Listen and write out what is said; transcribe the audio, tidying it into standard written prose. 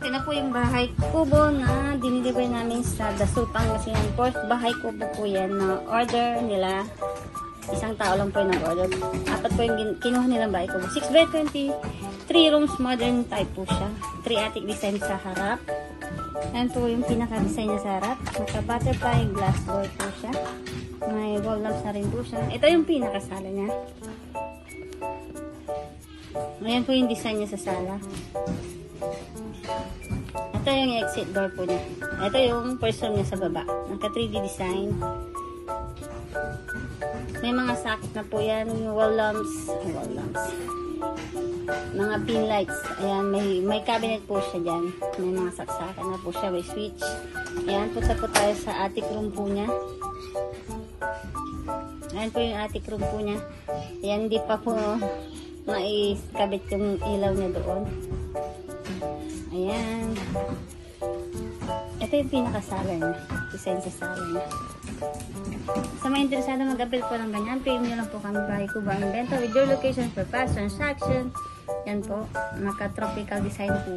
Ito na po yung bahay kubo na dinideliver namin sa Dasupang kasi yung fourth bahay kubo po yan na order nila. Isang tao lang po yung nag-order. Apat po yung kinuha nilang bahay kubo. 6 by 20, 3 rooms, modern type po siya. 3 attic design sa harap. Yan po yung pinaka-design niya sa harap. Naka-butterfly glass door po siya. May wall lamps na rin po siya. Ito yung pinaka-sala niya. Ayan po yung design niya sa sala. Ito yung exit door po niya. Ito yung person niya sa baba. Naka 3D design. May mga socket na po yan. Wall lamps. Mga pin lights. Ayan, may cabinet po siya dyan. May mga saksakan na po siya. May switch. Ayan, punta po tayo sa attic room po niya. Ayan po yung attic room po niya. Ayan, hindi pa po maikabit yung ilaw niya doon. Ayan. Ito yung pinakasala niya. Design sa sala niya. Sa mga interesado mag-apply po ng ganyan, PM nyo lang po kami Bahay Kubo ang Benta with your location for fast transaction. Yan po. Naka-tropical design po